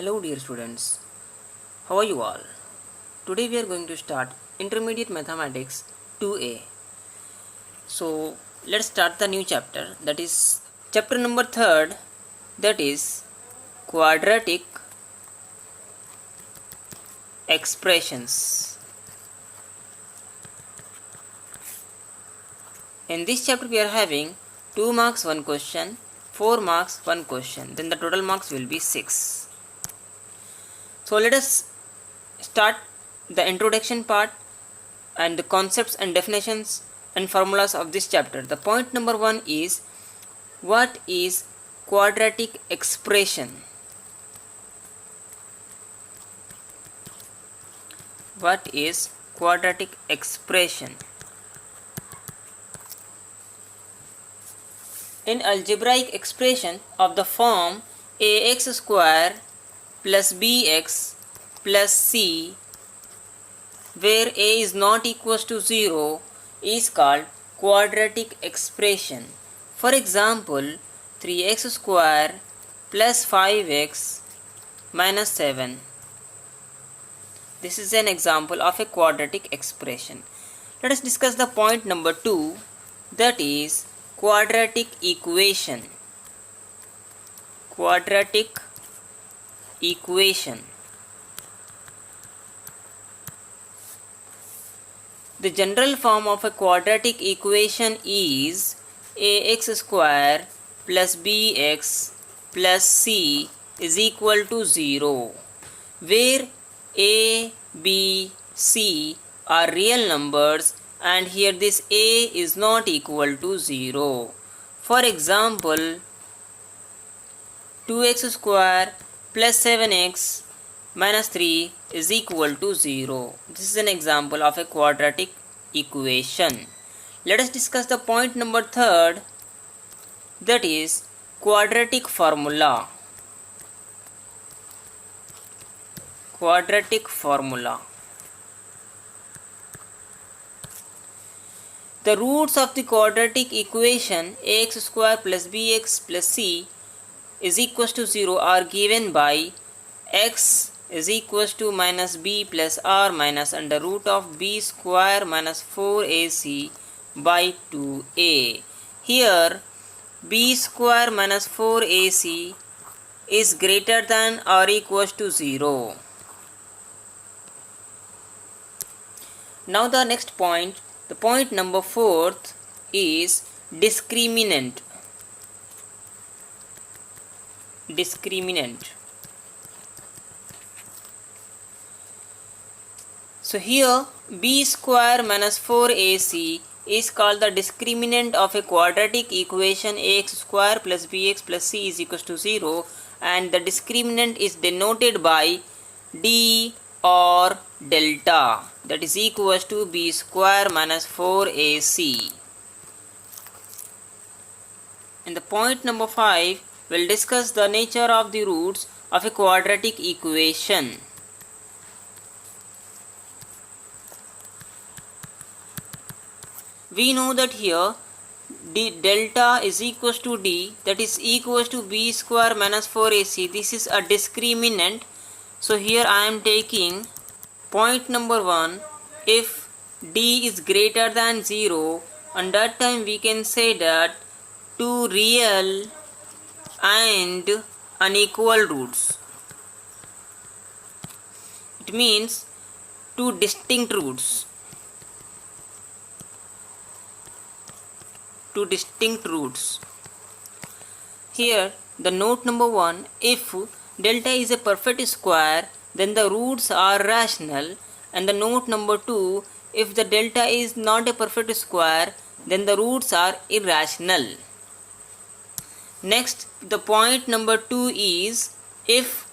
Hello dear students, how are you all? Today we are going to start Intermediate Mathematics 2A. So let's start the new chapter, that is chapter number 3rd, that is quadratic expressions. In this chapter we are having 2 marks 1 question, 4 marks 1 question, then the total marks will be 6. So let us start the introduction part and the concepts and definitions and formulas of this chapter. The point number 1 is, what is quadratic expression? What is quadratic expression? In algebraic expression of the form ax square plus bx plus c, where a is not equals to 0, is called quadratic expression. For example, 3x square plus 5x minus 7. This is an example of a quadratic expression. Let us discuss the point number 2, that is quadratic equation. Quadratic equation. The general form of a quadratic equation is ax square plus bx plus c is equal to 0, where a, b, c are real numbers and here this a is not equal to 0. For example, 2x square plus 7x minus 3 is equal to 0. This is an example of a quadratic equation. Let us discuss the point number 3rd, that is quadratic formula. Quadratic formula. The roots of the quadratic equation ax square plus bx plus c is equals to 0 are given by x is equals to minus b plus r minus under root of b square minus 4ac by 2a. Here b square minus 4ac is greater than or equals to 0. Now the next point, the point number 4th is discriminant. Discriminant. So here b square minus 4ac is called the discriminant of a quadratic equation ax square plus bx plus c is equals to 0, and the discriminant is denoted by d or delta, that is equals to b square minus 4ac. In the point number 5, we'll discuss the nature of the roots of a quadratic equation. We know that here d delta is equals to d, that is equals to b square minus 4ac. This is a discriminant. So here I am taking point number 1, if d is greater than 0, and that time we can say that two real and unequal roots. It means two distinct roots. Two distinct roots. Here the note number 1, if delta is a perfect square, then the roots are rational, and the note number 2, if the delta is not a perfect square, then the roots are irrational. Next, the point number 2 is, if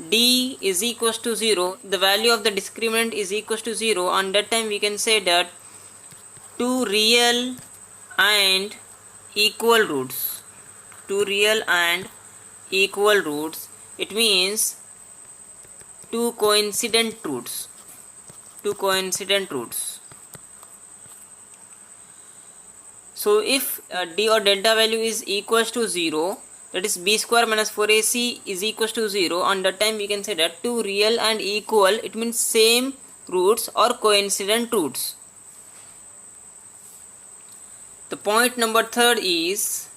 d is equals to 0, the value of the discriminant is equals to 0, on that time we can say that two real and equal roots. Two real and equal roots. It means two coincident roots. Two coincident roots. So if d or delta value is equals to 0, that is b square minus 4ac is equals to 0, on that time we can say that two real and equal, it means same roots or coincident roots. The point number third is,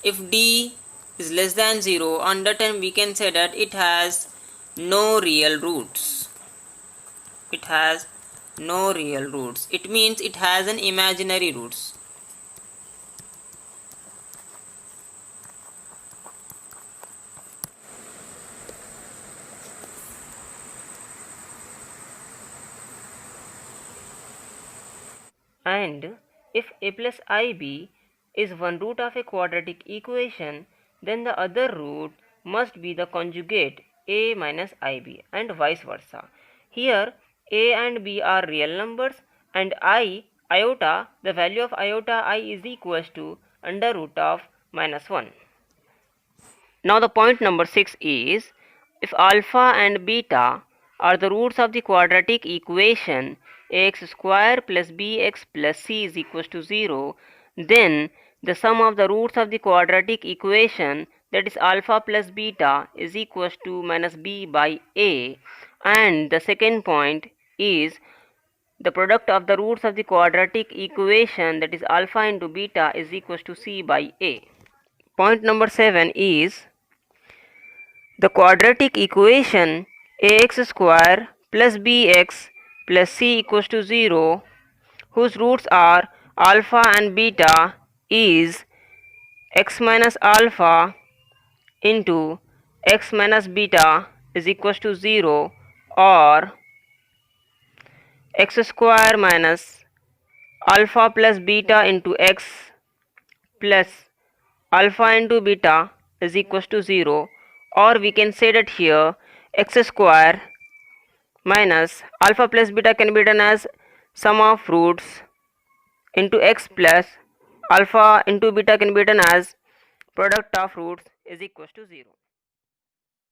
if d is less than 0, on that time we can say that it has no real roots. It has no real roots. It means it has an imaginary roots. And if a plus ib is one root of a quadratic equation, then the other root must be the conjugate a minus ib, and vice versa. Here a and b are real numbers, and iota, the value of iota I is equals to under root of minus 1. Now the point number 6 is, if alpha and beta are the roots of the quadratic equation ax square plus bx plus c is equals to 0, then the sum of the roots of the quadratic equation, that is alpha plus beta, is equals to minus b by a. And the second point is, the product of the roots of the quadratic equation, that is alpha into beta, is equals to c by a. Point number 7 is, the quadratic equation ax square plus bx plus c equals to 0, whose roots are alpha and beta, is x minus alpha into x minus beta is equals to 0, or x square minus alpha plus beta into x plus alpha into beta is equals to 0, or we can say that here x square minus alpha plus beta can be written as sum of roots into x plus alpha into beta can be written as product of roots is equals to 0.